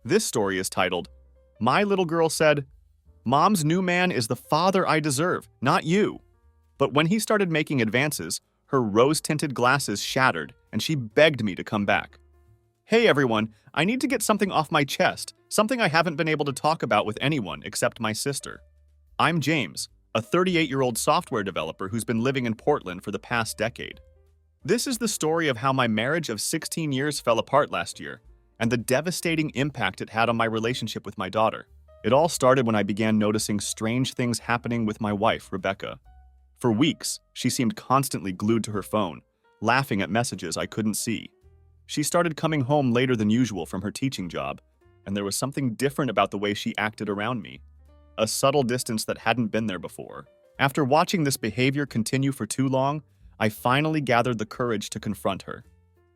This story is titled, My Little Girl Said, Mom's new man is the father I deserve, not you. But when he started making advances, her rose-tinted glasses shattered and she begged me to come back. Hey everyone, I need to get something off my chest, something I haven't been able to talk about with anyone except my sister. I'm James, a 38-year-old software developer who's been living in Portland for the past decade. This is the story of how my marriage of 16 years fell apart last year, and the devastating impact it had on my relationship with my daughter. It all started when I began noticing strange things happening with my wife, Rebecca. For weeks, she seemed constantly glued to her phone, laughing at messages I couldn't see. She started coming home later than usual from her teaching job, and there was something different about the way she acted around me. A subtle distance that hadn't been there before. After watching this behavior continue for too long, I finally gathered the courage to confront her.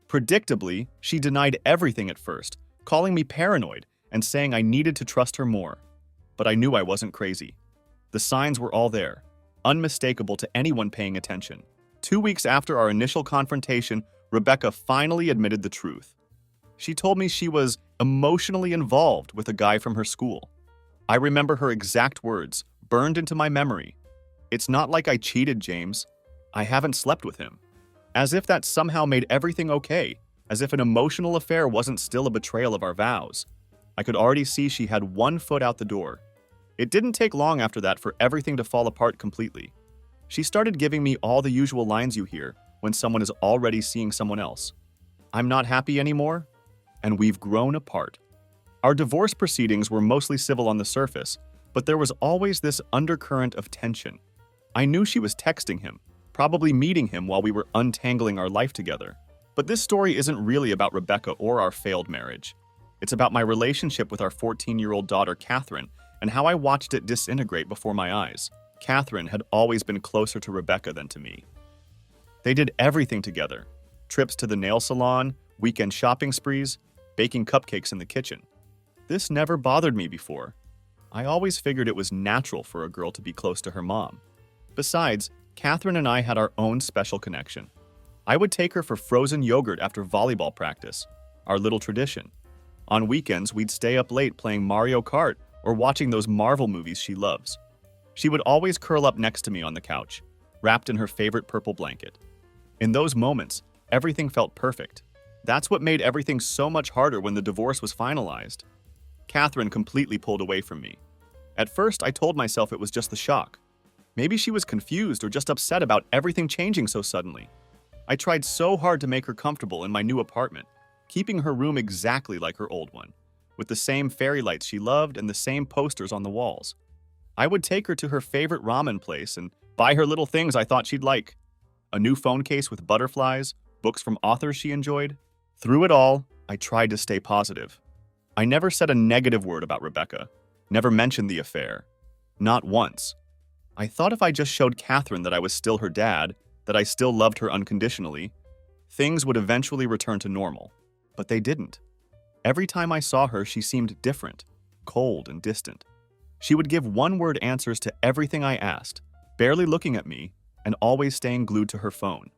Predictably, she denied everything at first, calling me paranoid and saying I needed to trust her more. But I knew I wasn't crazy. The signs were all there, unmistakable to anyone paying attention. 2 weeks after our initial confrontation, Rebecca finally admitted the truth. She told me she was emotionally involved with a guy from her school. I remember her exact words, burned into my memory. It's not like I cheated, James. I haven't slept with him. As if that somehow made everything okay, as if an emotional affair wasn't still a betrayal of our vows. I could already see she had one foot out the door. It didn't take long after that for everything to fall apart completely. She started giving me all the usual lines you hear when someone is already seeing someone else. I'm not happy anymore, and we've grown apart. Our divorce proceedings were mostly civil on the surface, but there was always this undercurrent of tension. I knew she was texting him, probably meeting him while we were untangling our life together. But this story isn't really about Rebecca or our failed marriage. It's about my relationship with our 14-year-old daughter, Catherine, and how I watched it disintegrate before my eyes. Catherine had always been closer to Rebecca than to me. They did everything together. Trips to the nail salon, weekend shopping sprees, baking cupcakes in the kitchen. This never bothered me before. I always figured it was natural for a girl to be close to her mom. Besides, Catherine and I had our own special connection. I would take her for frozen yogurt after volleyball practice, our little tradition. On weekends, we'd stay up late playing Mario Kart or watching those Marvel movies she loves. She would always curl up next to me on the couch, wrapped in her favorite purple blanket. In those moments, everything felt perfect. That's what made everything so much harder when the divorce was finalized. Catherine completely pulled away from me. At first, I told myself it was just the shock. Maybe she was confused or just upset about everything changing so suddenly. I tried so hard to make her comfortable in my new apartment, keeping her room exactly like her old one, with the same fairy lights she loved and the same posters on the walls. I would take her to her favorite ramen place and buy her little things I thought she'd like. A new phone case with butterflies, books from authors she enjoyed. Through it all, I tried to stay positive. I never said a negative word about Rebecca, never mentioned the affair. Not once. I thought if I just showed Catherine that I was still her dad, that I still loved her unconditionally, things would eventually return to normal. But they didn't. Every time I saw her, she seemed different, cold and distant. She would give one-word answers to everything I asked, barely looking at me, and always staying glued to her phone.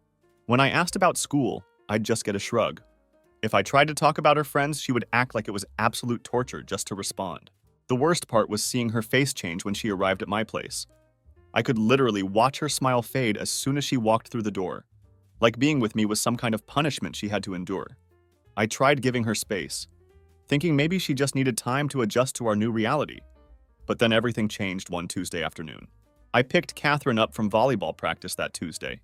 When I asked about school, I'd just get a shrug. If I tried to talk about her friends, she would act like it was absolute torture just to respond. The worst part was seeing her face change when she arrived at my place. I could literally watch her smile fade as soon as she walked through the door, like being with me was some kind of punishment she had to endure. I tried giving her space, thinking maybe she just needed time to adjust to our new reality. But then everything changed one Tuesday afternoon. I picked Catherine up from volleyball practice that Tuesday.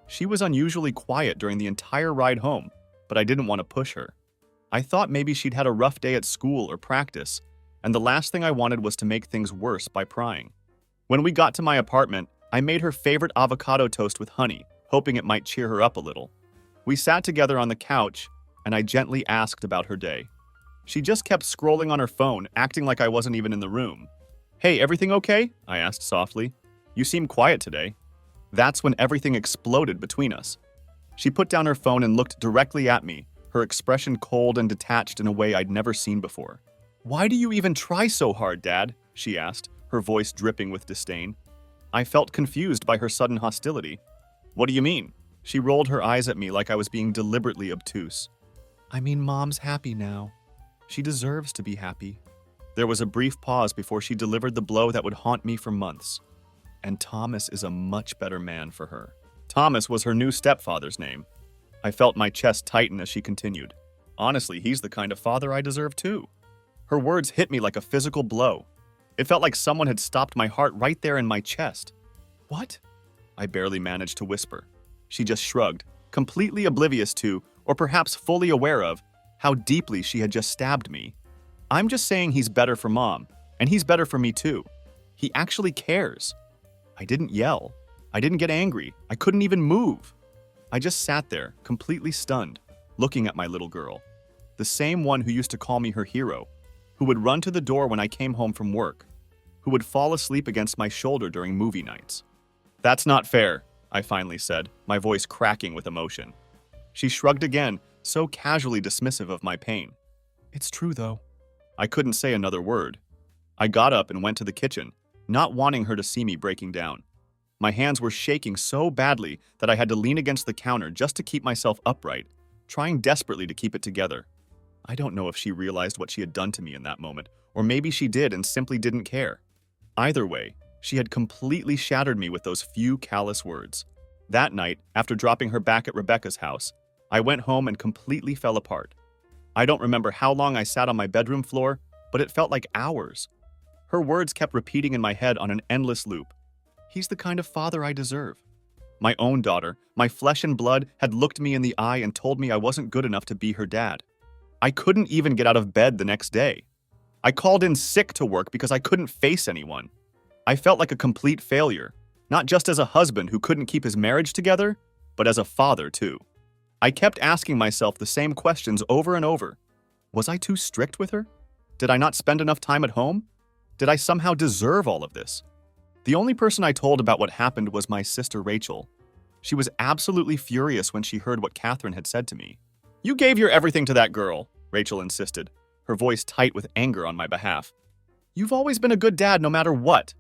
She was unusually quiet during the entire ride home, but I didn't want to push her. I thought maybe she'd had a rough day at school or practice, and the last thing I wanted was to make things worse by prying. When we got to my apartment, I made her favorite avocado toast with honey, hoping it might cheer her up a little. We sat together on the couch, and I gently asked about her day. She just kept scrolling on her phone, acting like I wasn't even in the room. "Hey, everything okay?" I asked softly. "You seem quiet today." That's when everything exploded between us. She put down her phone and looked directly at me, her expression cold and detached in a way I'd never seen before. "Why do you even try so hard, Dad?" she asked, her voice dripping with disdain. I felt confused by her sudden hostility. "What do you mean?" She rolled her eyes at me like I was being deliberately obtuse. "I mean, Mom's happy now." She deserves to be happy. There was a brief pause before she delivered the blow that would haunt me for months. And Thomas is a much better man for her. Thomas was her new stepfather's name. I felt my chest tighten as she continued. Honestly, he's the kind of father I deserve too. Her words hit me like a physical blow. It felt like someone had stopped my heart right there in my chest. What? I barely managed to whisper. She just shrugged, completely oblivious to, or perhaps fully aware of, how deeply she had just stabbed me. I'm just saying he's better for Mom, and he's better for me too. He actually cares. I didn't yell. I didn't get angry. I couldn't even move. I just sat there, completely stunned, looking at my little girl. The same one who used to call me her hero, who would run to the door when I came home from work, who would fall asleep against my shoulder during movie nights. That's not fair, I finally said, my voice cracking with emotion. She shrugged again, so casually dismissive of my pain. It's true, though. I couldn't say another word. I got up and went to the kitchen, not wanting her to see me breaking down. My hands were shaking so badly that I had to lean against the counter just to keep myself upright, trying desperately to keep it together. I don't know if she realized what she had done to me in that moment, or maybe she did and simply didn't care. Either way, she had completely shattered me with those few callous words. That night, after dropping her back at Rebecca's house, I went home and completely fell apart. I don't remember how long I sat on my bedroom floor, but it felt like hours. Her words kept repeating in my head on an endless loop. He's the kind of father I deserve. My own daughter, my flesh and blood, had looked me in the eye and told me I wasn't good enough to be her dad. I couldn't even get out of bed the next day. I called in sick to work because I couldn't face anyone. I felt like a complete failure, not just as a husband who couldn't keep his marriage together, but as a father too. I kept asking myself the same questions over and over. Was I too strict with her? Did I not spend enough time at home? Did I somehow deserve all of this? The only person I told about what happened was my sister Rachel. She was absolutely furious when she heard what Catherine had said to me. You gave your everything to that girl, Rachel insisted, her voice tight with anger on my behalf. You've always been a good dad no matter what.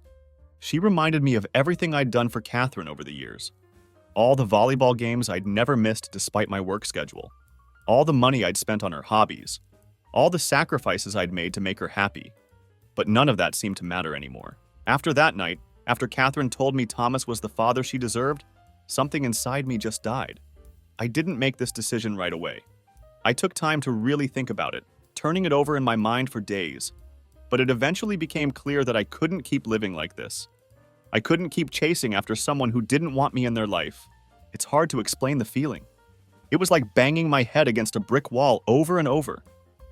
She reminded me of everything I'd done for Catherine over the years. All the volleyball games I'd never missed despite my work schedule. All the money I'd spent on her hobbies. All the sacrifices I'd made to make her happy. But none of that seemed to matter anymore. After that night, after Catherine told me Thomas was the father she deserved, something inside me just died. I didn't make this decision right away. I took time to really think about it, turning it over in my mind for days. But it eventually became clear that I couldn't keep living like this. I couldn't keep chasing after someone who didn't want me in their life. It's hard to explain the feeling. It was like banging my head against a brick wall over and over.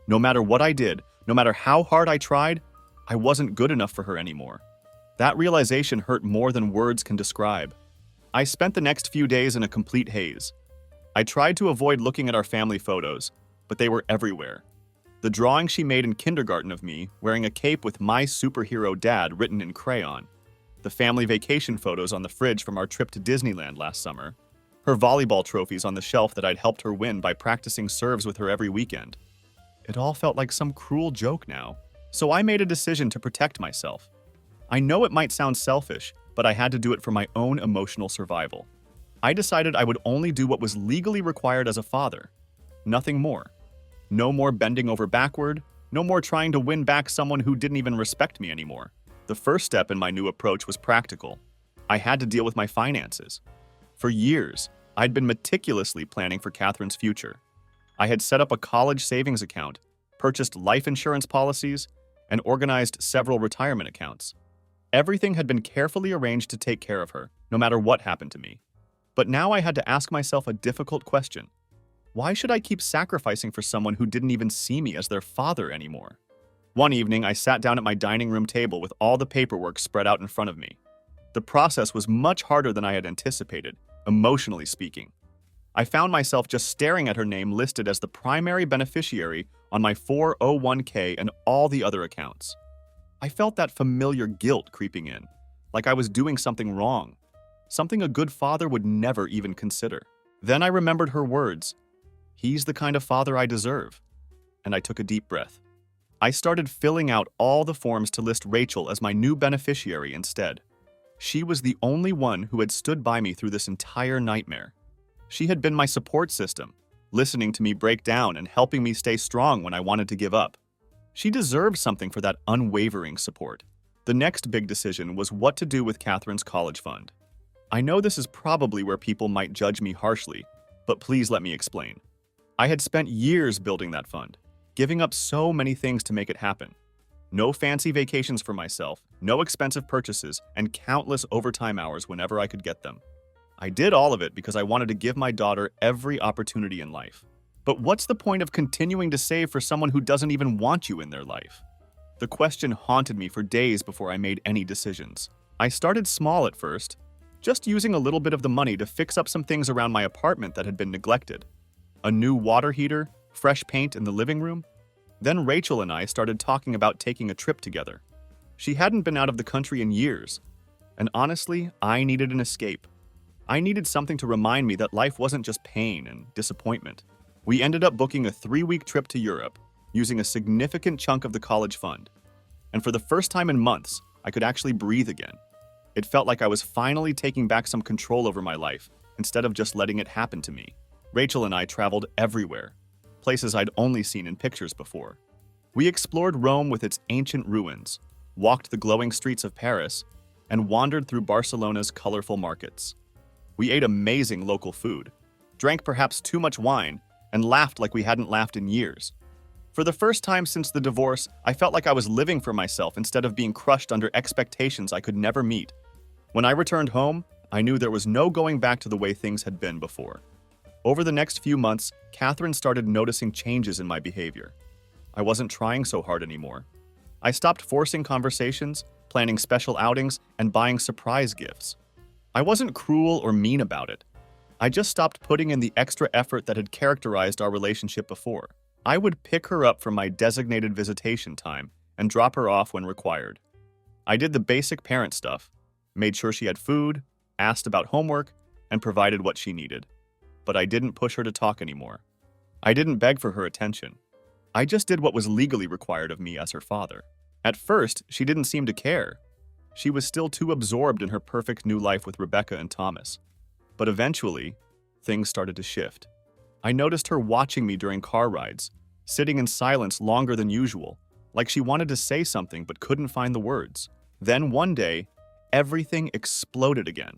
No matter what I did, no matter how hard I tried, I wasn't good enough for her anymore. That realization hurt more than words can describe. I spent the next few days in a complete haze. I tried to avoid looking at our family photos, but they were everywhere. The drawing she made in kindergarten of me, wearing a cape with "My Superhero Dad" written in crayon. The family vacation photos on the fridge from our trip to Disneyland last summer. Her volleyball trophies on the shelf that I'd helped her win by practicing serves with her every weekend. It all felt like some cruel joke now, so I made a decision to protect myself. I know it might sound selfish, but I had to do it for my own emotional survival. I decided I would only do what was legally required as a father. Nothing more. No more bending over backward, no more trying to win back someone who didn't even respect me anymore. The first step in my new approach was practical. I had to deal with my finances. For years, I'd been meticulously planning for Catherine's future. I had set up a college savings account, purchased life insurance policies, and organized several retirement accounts. Everything had been carefully arranged to take care of her, no matter what happened to me. But now I had to ask myself a difficult question. Why should I keep sacrificing for someone who didn't even see me as their father anymore? One evening, I sat down at my dining room table with all the paperwork spread out in front of me. The process was much harder than I had anticipated, emotionally speaking. I found myself just staring at her name listed as the primary beneficiary on my 401k and all the other accounts. I felt that familiar guilt creeping in, like I was doing something wrong, something a good father would never even consider. Then I remembered her words. He's the kind of father I deserve. And I took a deep breath. I started filling out all the forms to list Rachel as my new beneficiary instead. She was the only one who had stood by me through this entire nightmare. She had been my support system, listening to me break down and helping me stay strong when I wanted to give up. She deserved something for that unwavering support. The next big decision was what to do with Catherine's college fund. I know this is probably where people might judge me harshly, but please let me explain. I had spent years building that fund, giving up so many things to make it happen. No fancy vacations for myself, no expensive purchases, and countless overtime hours whenever I could get them. I did all of it because I wanted to give my daughter every opportunity in life. But what's the point of continuing to save for someone who doesn't even want you in their life? The question haunted me for days before I made any decisions. I started small at first, just using a little bit of the money to fix up some things around my apartment that had been neglected. A new water heater, fresh paint in the living room. Then Rachel and I started talking about taking a trip together. She hadn't been out of the country in years, and honestly, I needed an escape. I needed something to remind me that life wasn't just pain and disappointment. We ended up booking a 3-week trip to Europe, using a significant chunk of the college fund. And for the first time in months, I could actually breathe again. It felt like I was finally taking back some control over my life, instead of just letting it happen to me. Rachel and I traveled everywhere, places I'd only seen in pictures before. We explored Rome with its ancient ruins, walked the glowing streets of Paris, and wandered through Barcelona's colorful markets. We ate amazing local food, drank perhaps too much wine, and laughed like we hadn't laughed in years. For the first time since the divorce, I felt like I was living for myself instead of being crushed under expectations I could never meet. When I returned home, I knew there was no going back to the way things had been before. Over the next few months, Catherine started noticing changes in my behavior. I wasn't trying so hard anymore. I stopped forcing conversations, planning special outings, and buying surprise gifts. I wasn't cruel or mean about it. I just stopped putting in the extra effort that had characterized our relationship before. I would pick her up from my designated visitation time and drop her off when required. I did the basic parent stuff, made sure she had food, asked about homework, and provided what she needed. But I didn't push her to talk anymore. I didn't beg for her attention. I just did what was legally required of me as her father. At first, she didn't seem to care. She was still too absorbed in her perfect new life with Rebecca and Thomas. But eventually, things started to shift. I noticed her watching me during car rides, sitting in silence longer than usual, like she wanted to say something but couldn't find the words. Then one day, everything exploded again.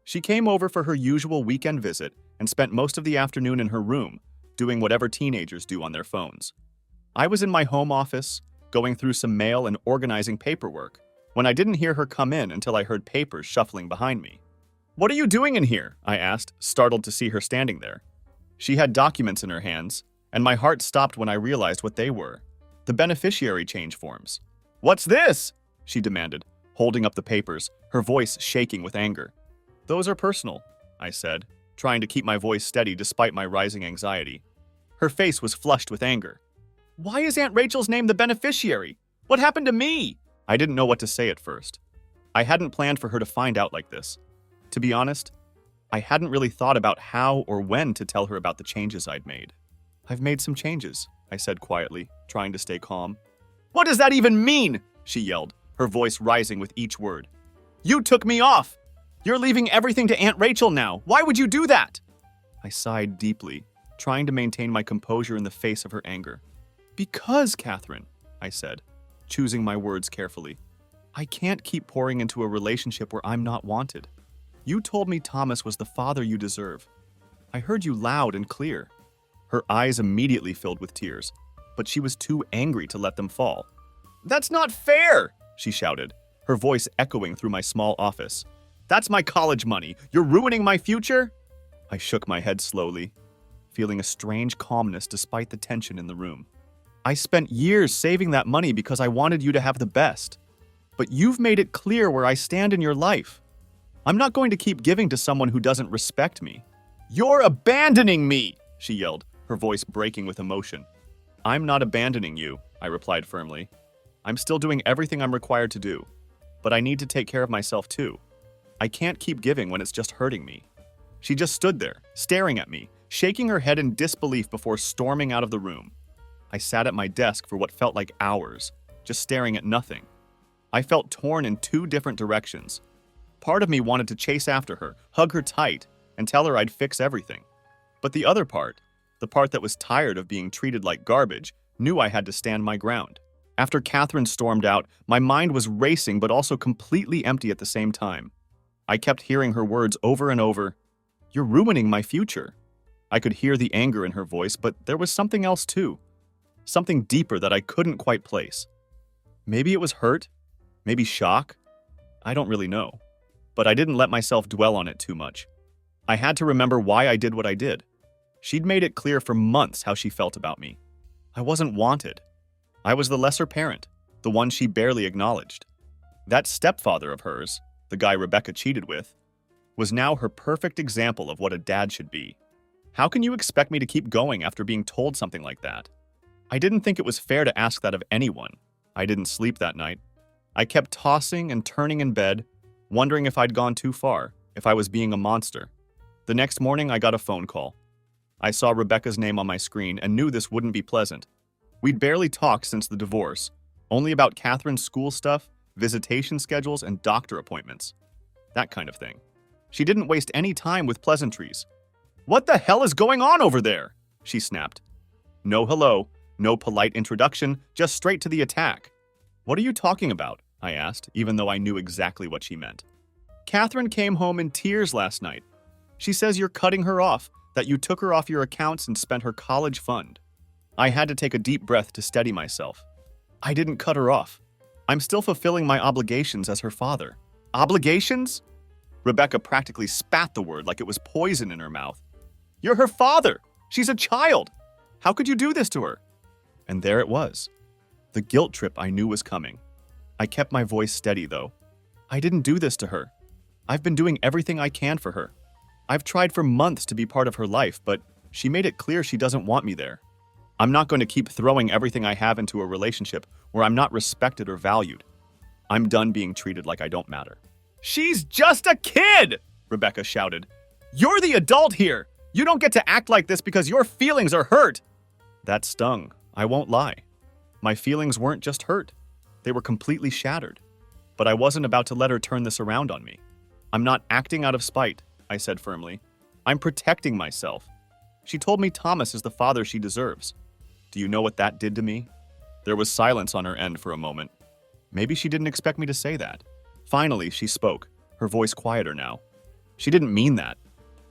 She came over for her usual weekend visit and spent most of the afternoon in her room, doing whatever teenagers do on their phones. I was in my home office, going through some mail and organizing paperwork, when I didn't hear her come in until I heard papers shuffling behind me. "What are you doing in here?" I asked, startled to see her standing there. She had documents in her hands, and my heart stopped when I realized what they were. The beneficiary change forms. "What's this?" she demanded, holding up the papers, her voice shaking with anger. "Those are personal," I said, trying to keep my voice steady despite my rising anxiety. Her face was flushed with anger. "Why is Aunt Rachel's name the beneficiary? What happened to me?" I didn't know what to say at first. I hadn't planned for her to find out like this. To be honest, I hadn't really thought about how or when to tell her about the changes I'd made. "I've made some changes," I said quietly, trying to stay calm. "What does that even mean?" she yelled, her voice rising with each word. "You took me off! You're leaving everything to Aunt Rachel now! Why would you do that?" I sighed deeply, trying to maintain my composure in the face of her anger. "Because, Catherine," I said, choosing my words carefully, "I can't keep pouring into a relationship where I'm not wanted. You told me Thomas was the father you deserve. I heard you loud and clear." Her eyes immediately filled with tears, but she was too angry to let them fall. "That's not fair!" she shouted, her voice echoing through my small office. "That's my college money. You're ruining my future?" I shook my head slowly, feeling a strange calmness despite the tension in the room. "I spent years saving that money because I wanted you to have the best. But you've made it clear where I stand in your life. I'm not going to keep giving to someone who doesn't respect me." "You're abandoning me!" she yelled, her voice breaking with emotion. "I'm not abandoning you," I replied firmly. "I'm still doing everything I'm required to do, but I need to take care of myself too. I can't keep giving when it's just hurting me." She just stood there, staring at me, shaking her head in disbelief before storming out of the room. I sat at my desk for what felt like hours, just staring at nothing. I felt torn in two different directions. Part of me wanted to chase after her, hug her tight, and tell her I'd fix everything. But the other part, the part that was tired of being treated like garbage, knew I had to stand my ground. After Catherine stormed out, my mind was racing but also completely empty at the same time. I kept hearing her words over and over. "You're ruining my future." I could hear the anger in her voice, but there was something else too. Something deeper that I couldn't quite place. Maybe it was hurt? Maybe shock? I don't really know. But I didn't let myself dwell on it too much. I had to remember why I did what I did. She'd made it clear for months how she felt about me. I wasn't wanted. I was the lesser parent, the one she barely acknowledged. That stepfather of hers, the guy Rebecca cheated with, was now her perfect example of what a dad should be. How can you expect me to keep going after being told something like that? I didn't think it was fair to ask that of anyone. I didn't sleep that night. I kept tossing and turning in bed, wondering if I'd gone too far, if I was being a monster. The next morning, I got a phone call. I saw Rebecca's name on my screen and knew this wouldn't be pleasant. We'd barely talked since the divorce, only about Catherine's school stuff, visitation schedules, and doctor appointments. That kind of thing. She didn't waste any time with pleasantries. "What the hell is going on over there?" she snapped. No hello, no polite introduction, just straight to the attack. "What are you talking about?" I asked, even though I knew exactly what she meant. "Catherine came home in tears last night. She says you're cutting her off, that you took her off your accounts and spent her college fund." I had to take a deep breath to steady myself. I didn't cut her off. I'm still fulfilling my obligations as her father. Obligations? Rebecca practically spat the word like it was poison in her mouth. "You're her father! She's a child! How could you do this to her?" And there it was. The guilt trip I knew was coming. I kept my voice steady, though. I didn't do this to her. I've been doing everything I can for her. I've tried for months to be part of her life, but she made it clear she doesn't want me there. I'm not going to keep throwing everything I have into a relationship where I'm not respected or valued. I'm done being treated like I don't matter. "She's just a kid!" Rebecca shouted. "You're the adult here! You don't get to act like this because your feelings are hurt!" That stung. I won't lie. My feelings weren't just hurt. They were completely shattered. But I wasn't about to let her turn this around on me. "I'm not acting out of spite," I said firmly. "I'm protecting myself." She told me Thomas is the father she deserves. Do you know what that did to me? There was silence on her end for a moment. Maybe she didn't expect me to say that. Finally, she spoke, her voice quieter now. "She didn't mean that.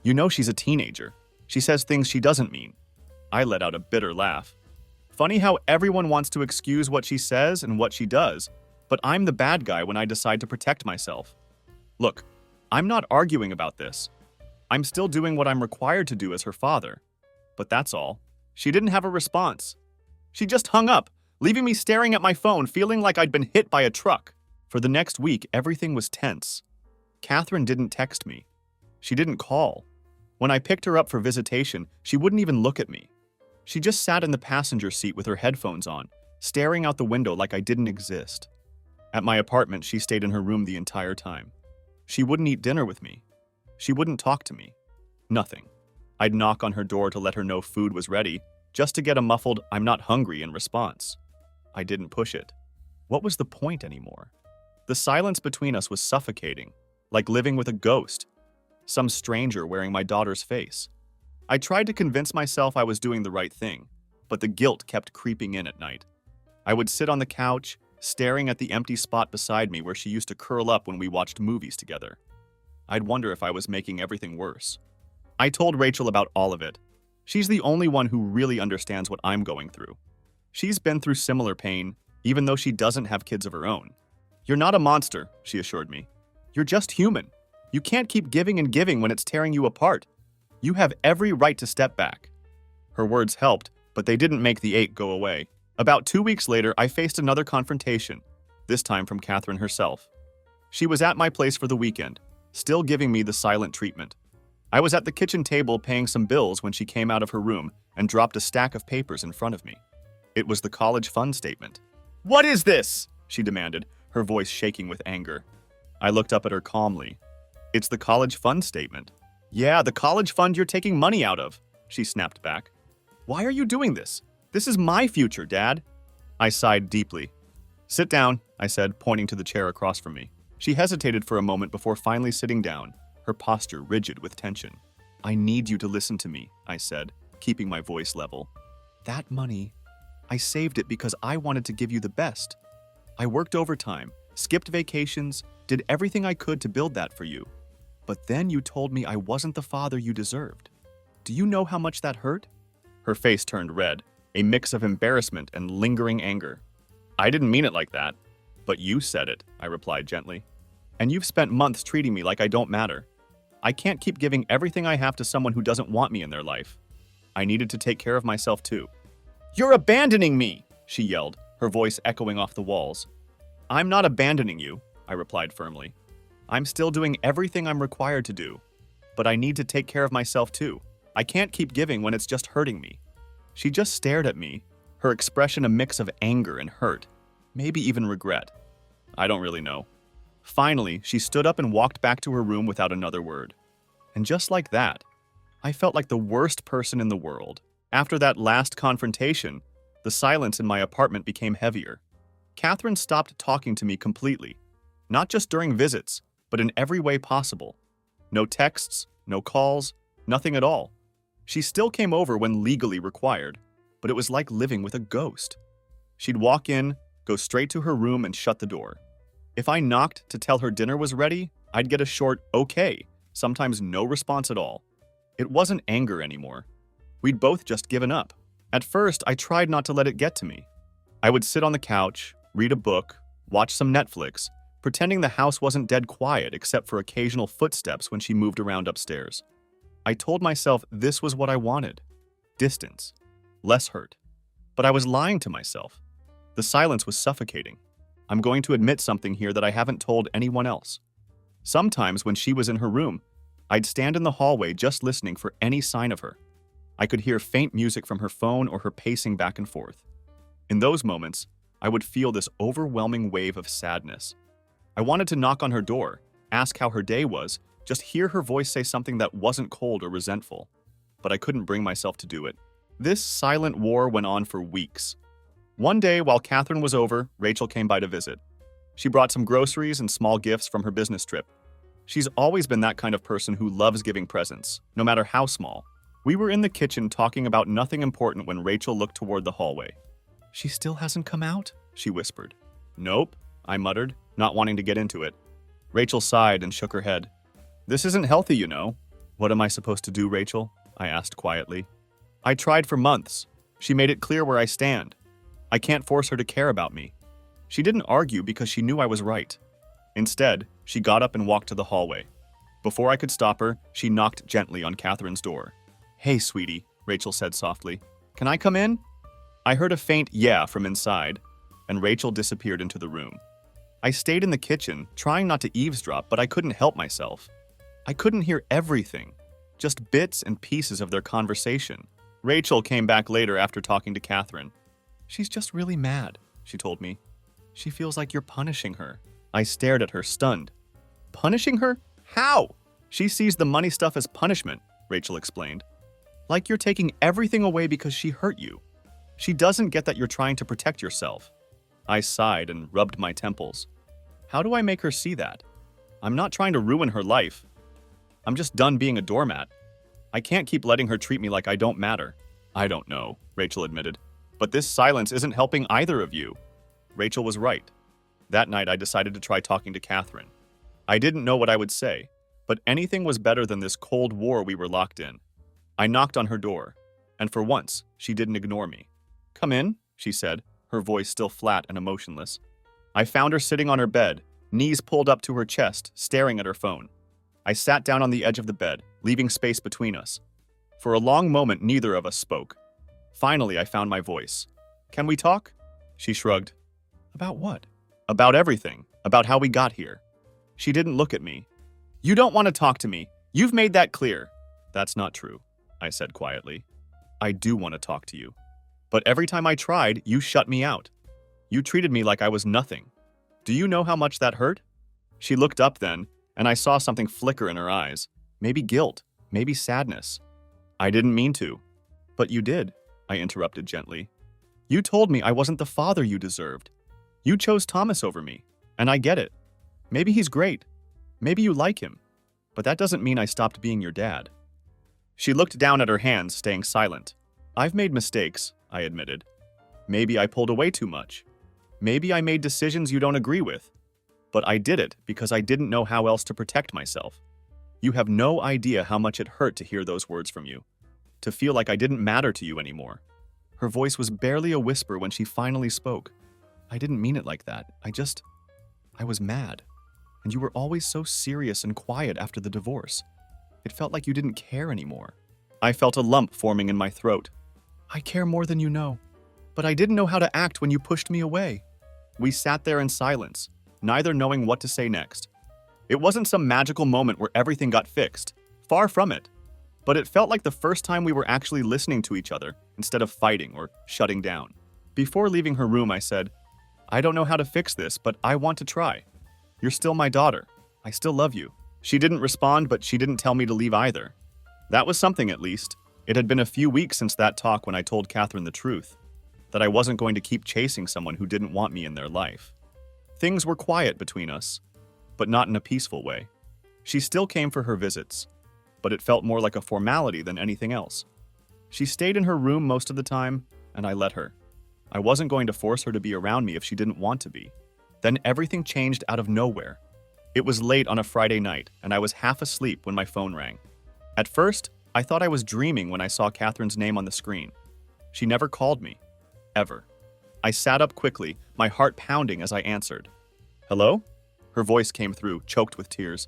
You know she's a teenager. She says things she doesn't mean." I let out a bitter laugh. Funny how everyone wants to excuse what she says and what she does, but I'm the bad guy when I decide to protect myself. Look, I'm not arguing about this. I'm still doing what I'm required to do as her father. But that's all. She didn't have a response. She just hung up, leaving me staring at my phone, feeling like I'd been hit by a truck. For the next week, everything was tense. Catherine didn't text me. She didn't call. When I picked her up for visitation, she wouldn't even look at me. She just sat in the passenger seat with her headphones on, staring out the window like I didn't exist. At my apartment, she stayed in her room the entire time. She wouldn't eat dinner with me. She wouldn't talk to me. Nothing. I'd knock on her door to let her know food was ready, just to get a muffled "I'm not hungry" in response. I didn't push it. What was the point anymore? The silence between us was suffocating, like living with a ghost, some stranger wearing my daughter's face. I tried to convince myself I was doing the right thing, but the guilt kept creeping in at night. I would sit on the couch, staring at the empty spot beside me where she used to curl up when we watched movies together. I'd wonder if I was making everything worse. I told Rachel about all of it. She's the only one who really understands what I'm going through. She's been through similar pain, even though she doesn't have kids of her own. "You're not a monster," she assured me. "You're just human. You can't keep giving and giving when it's tearing you apart. You have every right to step back." Her words helped, but they didn't make the ache go away. About 2 weeks later, I faced another confrontation, this time from Catherine herself. She was at my place for the weekend, still giving me the silent treatment. I was at the kitchen table paying some bills when she came out of her room and dropped a stack of papers in front of me. It was the college fund statement. "What is this?" she demanded, her voice shaking with anger. I looked up at her calmly. "It's the college fund statement." "Yeah, the college fund you're taking money out of," she snapped back. "Why are you doing this? This is my future, Dad." I sighed deeply. "Sit down," I said, pointing to the chair across from me. She hesitated for a moment before finally sitting down, her posture rigid with tension. "I need you to listen to me," I said, keeping my voice level. "That money, I saved it because I wanted to give you the best. I worked overtime, skipped vacations, did everything I could to build that for you. But then you told me I wasn't the father you deserved. Do you know how much that hurt?" Her face turned red, a mix of embarrassment and lingering anger. "I didn't mean it like that. But you said it," I replied gently. "And you've spent months treating me like I don't matter. I can't keep giving everything I have to someone who doesn't want me in their life. I needed to take care of myself too." "You're abandoning me!" she yelled, her voice echoing off the walls. "I'm not abandoning you," I replied firmly. "I'm still doing everything I'm required to do. But I need to take care of myself too. I can't keep giving when it's just hurting me." She just stared at me, her expression a mix of anger and hurt, maybe even regret. I don't really know. Finally, she stood up and walked back to her room without another word. And just like that, I felt like the worst person in the world. After that last confrontation, the silence in my apartment became heavier. Catherine stopped talking to me completely, not just during visits, but in every way possible. No texts, no calls, nothing at all. She still came over when legally required, but it was like living with a ghost. She'd walk in, go straight to her room and shut the door. If I knocked to tell her dinner was ready, I'd get a short "okay," sometimes no response at all. It wasn't anger anymore. We'd both just given up. At first, I tried not to let it get to me. I would sit on the couch, read a book, watch some Netflix, pretending the house wasn't dead quiet except for occasional footsteps when she moved around upstairs. I told myself this was what I wanted. Distance. Less hurt. But I was lying to myself. The silence was suffocating. I'm going to admit something here that I haven't told anyone else. Sometimes when she was in her room, I'd stand in the hallway just listening for any sign of her. I could hear faint music from her phone or her pacing back and forth. In those moments, I would feel this overwhelming wave of sadness. I wanted to knock on her door, ask how her day was, just hear her voice say something that wasn't cold or resentful. But I couldn't bring myself to do it. This silent war went on for weeks. One day, while Catherine was over, Rachel came by to visit. She brought some groceries and small gifts from her business trip. She's always been that kind of person who loves giving presents, no matter how small. We were in the kitchen talking about nothing important when Rachel looked toward the hallway. "She still hasn't come out?" she whispered. "Nope," I muttered, not wanting to get into it. Rachel sighed and shook her head. "This isn't healthy, you know." "What am I supposed to do, Rachel?" I asked quietly. "I tried for months. She made it clear where I stand. I can't force her to care about me." She didn't argue because she knew I was right. Instead, she got up and walked to the hallway. Before I could stop her, she knocked gently on Catherine's door. "Hey, sweetie," Rachel said softly. "Can I come in?" I heard a faint "yeah" from inside, and Rachel disappeared into the room. I stayed in the kitchen, trying not to eavesdrop, but I couldn't help myself. I couldn't hear everything, just bits and pieces of their conversation. Rachel came back later after talking to Catherine. "She's just really mad," she told me. "She feels like you're punishing her." I stared at her, stunned. "Punishing her? How?" "She sees the money stuff as punishment," Rachel explained. "Like you're taking everything away because she hurt you. She doesn't get that you're trying to protect yourself." I sighed and rubbed my temples. How do I make her see that? I'm not trying to ruin her life. I'm just done being a doormat. I can't keep letting her treat me like I don't matter. "I don't know," Rachel admitted. "But this silence isn't helping either of you." Rachel was right. That night I decided to try talking to Catherine. I didn't know what I would say, but anything was better than this cold war we were locked in. I knocked on her door, and for once, she didn't ignore me. "Come in," she said, her voice still flat and emotionless. I found her sitting on her bed, knees pulled up to her chest, staring at her phone. I sat down on the edge of the bed, leaving space between us. For a long moment, neither of us spoke. Finally, I found my voice. "Can we talk?" She shrugged. "About what?" "About everything. About how we got here." She didn't look at me. "You don't want to talk to me. You've made that clear." "That's not true," I said quietly. "I do want to talk to you. But every time I tried, you shut me out. You treated me like I was nothing. Do you know how much that hurt?" She looked up then, and I saw something flicker in her eyes. Maybe guilt, maybe sadness. "I didn't mean to." "But you did," I interrupted gently. "You told me I wasn't the father you deserved. You chose Thomas over me, and I get it. Maybe he's great. Maybe you like him. But that doesn't mean I stopped being your dad." She looked down at her hands, staying silent. "I've made mistakes," I admitted. Maybe I pulled away too much. Maybe I made decisions you don't agree with. But I did it because I didn't know how else to protect myself. You have no idea how much it hurt to hear those words from you. To feel like I didn't matter to you anymore. Her voice was barely a whisper when she finally spoke. I didn't mean it like that. I was mad. And you were always so serious and quiet after the divorce. It felt like you didn't care anymore. I felt a lump forming in my throat. I care more than you know. But I didn't know how to act when you pushed me away. We sat there in silence, neither knowing what to say next. It wasn't some magical moment where everything got fixed. Far from it. But it felt like the first time we were actually listening to each other instead of fighting or shutting down. Before leaving her room, I said, I don't know how to fix this, but I want to try. You're still my daughter. I still love you. She didn't respond, but she didn't tell me to leave either. That was something, at least. It had been a few weeks since that talk when I told Catherine the truth, that I wasn't going to keep chasing someone who didn't want me in their life. Things were quiet between us, but not in a peaceful way. She still came for her visits, but it felt more like a formality than anything else. She stayed in her room most of the time, and I let her. I wasn't going to force her to be around me if she didn't want to be. Then everything changed out of nowhere. It was late on a Friday night, and I was half asleep when my phone rang. At first, I thought I was dreaming when I saw Catherine's name on the screen. She never called me. Ever. I sat up quickly, my heart pounding as I answered. Hello? Her voice came through, choked with tears.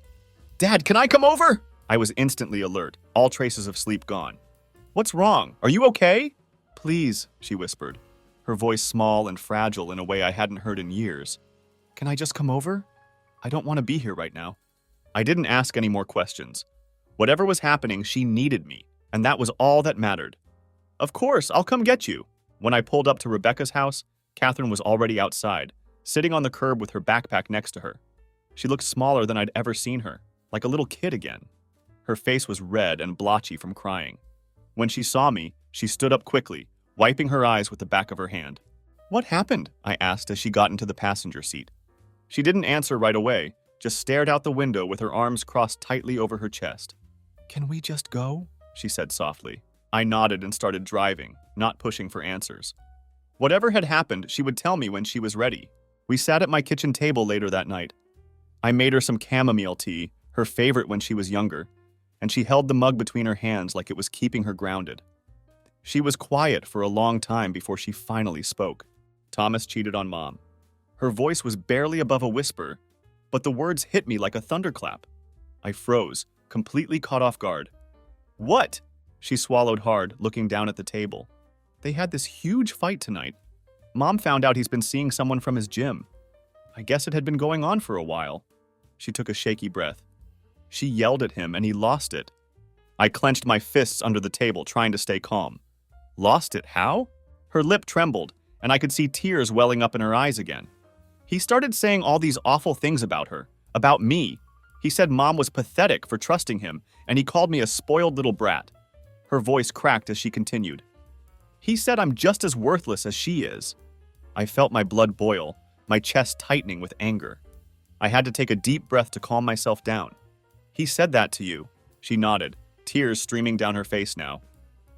Dad, can I come over? I was instantly alert, all traces of sleep gone. What's wrong? Are you okay? Please, she whispered, her voice small and fragile in a way I hadn't heard in years. Can I just come over? I don't want to be here right now. I didn't ask any more questions. Whatever was happening, she needed me, and that was all that mattered. Of course, I'll come get you. When I pulled up to Rebecca's house, Catherine was already outside, sitting on the curb with her backpack next to her. She looked smaller than I'd ever seen her, like a little kid again. Her face was red and blotchy from crying. When she saw me, she stood up quickly, wiping her eyes with the back of her hand. What happened? I asked as she got into the passenger seat. She didn't answer right away, just stared out the window with her arms crossed tightly over her chest. Can we just go? She said softly. I nodded and started driving, not pushing for answers. Whatever had happened, she would tell me when she was ready. We sat at my kitchen table later that night. I made her some chamomile tea, her favorite when she was younger, and she held the mug between her hands like it was keeping her grounded. She was quiet for a long time before she finally spoke. Thomas cheated on Mom. Her voice was barely above a whisper, but the words hit me like a thunderclap. I froze, completely caught off guard. What? She swallowed hard, looking down at the table. They had this huge fight tonight. Mom found out he's been seeing someone from his gym. I guess it had been going on for a while. She took a shaky breath. She yelled at him and he lost it. I clenched my fists under the table, trying to stay calm. Lost it? How? Her lip trembled, and I could see tears welling up in her eyes again. He started saying all these awful things about her, about me. He said Mom was pathetic for trusting him, and he called me a spoiled little brat. Her voice cracked as she continued. He said I'm just as worthless as she is. I felt my blood boil, my chest tightening with anger. I had to take a deep breath to calm myself down. He said that to you. She nodded, tears streaming down her face now.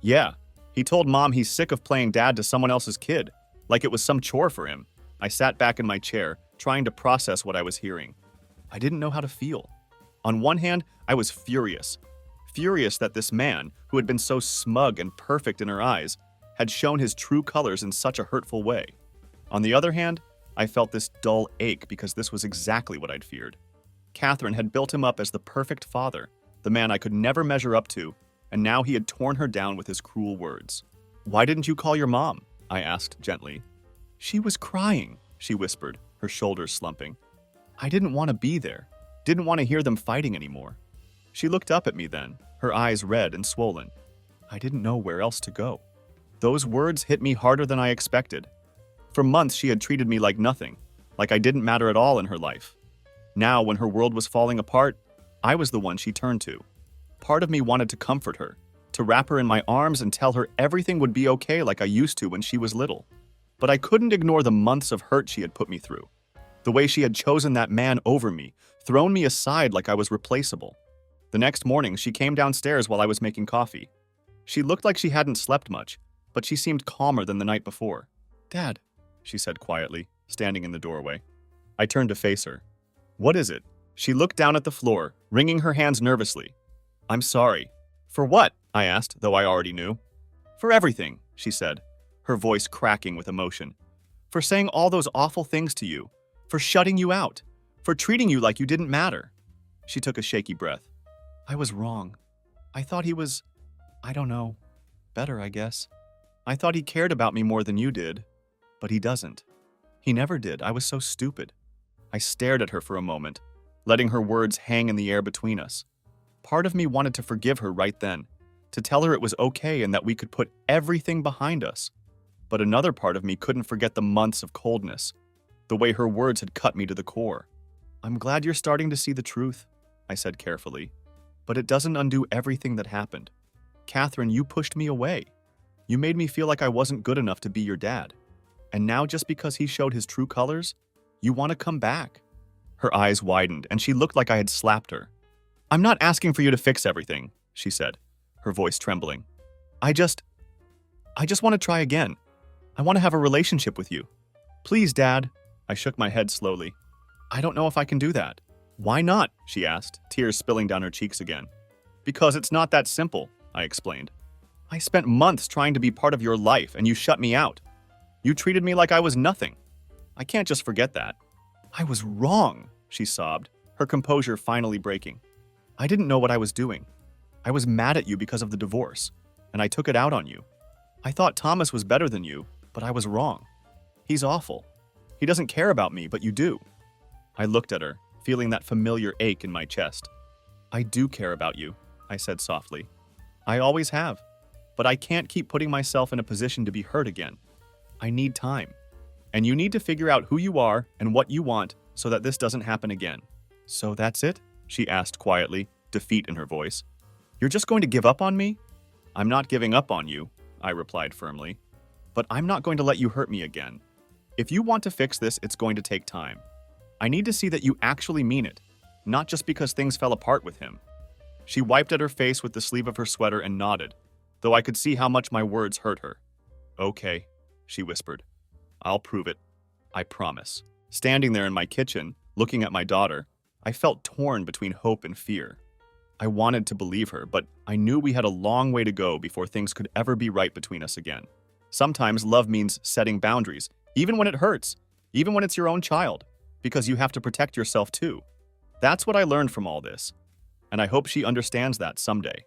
Yeah, he told Mom he's sick of playing dad to someone else's kid, like it was some chore for him. I sat back in my chair, trying to process what I was hearing. I didn't know how to feel. On one hand, I was furious. Furious that this man, who had been so smug and perfect in her eyes, had shown his true colors in such a hurtful way. On the other hand, I felt this dull ache because this was exactly what I'd feared. Catherine had built him up as the perfect father, the man I could never measure up to, and now he had torn her down with his cruel words. Why didn't you call your mom? I asked gently. She was crying, she whispered, her shoulders slumping. I didn't want to be there, didn't want to hear them fighting anymore. She looked up at me then, her eyes red and swollen. I didn't know where else to go. Those words hit me harder than I expected. For months she had treated me like nothing, like I didn't matter at all in her life. Now, when her world was falling apart, I was the one she turned to. Part of me wanted to comfort her, to wrap her in my arms and tell her everything would be okay like I used to when she was little. But I couldn't ignore the months of hurt she had put me through. The way she had chosen that man over me, thrown me aside like I was replaceable. The next morning, she came downstairs while I was making coffee. She looked like she hadn't slept much, but she seemed calmer than the night before. Dad, she said quietly, standing in the doorway. I turned to face her. What is it? She looked down at the floor, wringing her hands nervously. I'm sorry. For what? I asked, though I already knew. For everything, she said, her voice cracking with emotion. For saying all those awful things to you. For shutting you out. For treating you like you didn't matter. She took a shaky breath. I was wrong. I thought he was, I don't know, better, I guess. I thought he cared about me more than you did. But he doesn't. He never did. I was so stupid. I stared at her for a moment, letting her words hang in the air between us. Part of me wanted to forgive her right then, to tell her it was okay and that we could put everything behind us. But another part of me couldn't forget the months of coldness, the way her words had cut me to the core. I'm glad you're starting to see the truth, I said carefully. But it doesn't undo everything that happened. Catherine, you pushed me away. You made me feel like I wasn't good enough to be your dad. And now just because he showed his true colors, you want to come back. Her eyes widened, and she looked like I had slapped her. I'm not asking for you to fix everything, she said, her voice trembling. I just want to try again. I want to have a relationship with you. Please, Dad. I shook my head slowly. I don't know if I can do that. Why not? She asked, tears spilling down her cheeks again. Because it's not that simple, I explained. I spent months trying to be part of your life, and you shut me out. You treated me like I was nothing. I can't just forget that. I was wrong, she sobbed, her composure finally breaking. I didn't know what I was doing. I was mad at you because of the divorce, and I took it out on you. I thought Thomas was better than you, but I was wrong. He's awful. He doesn't care about me, but you do. I looked at her, feeling that familiar ache in my chest. I do care about you, I said softly. I always have, but I can't keep putting myself in a position to be hurt again. I need time. And you need to figure out who you are and what you want so that this doesn't happen again. So that's it? She asked quietly, defeat in her voice. You're just going to give up on me? I'm not giving up on you, I replied firmly. But I'm not going to let you hurt me again. If you want to fix this, it's going to take time. I need to see that you actually mean it, not just because things fell apart with him. She wiped at her face with the sleeve of her sweater and nodded, though I could see how much my words hurt her. Okay, she whispered. I'll prove it. I promise. Standing there in my kitchen, looking at my daughter, I felt torn between hope and fear. I wanted to believe her, but I knew we had a long way to go before things could ever be right between us again. Sometimes love means setting boundaries, even when it hurts, even when it's your own child, because you have to protect yourself too. That's what I learned from all this, and I hope she understands that someday.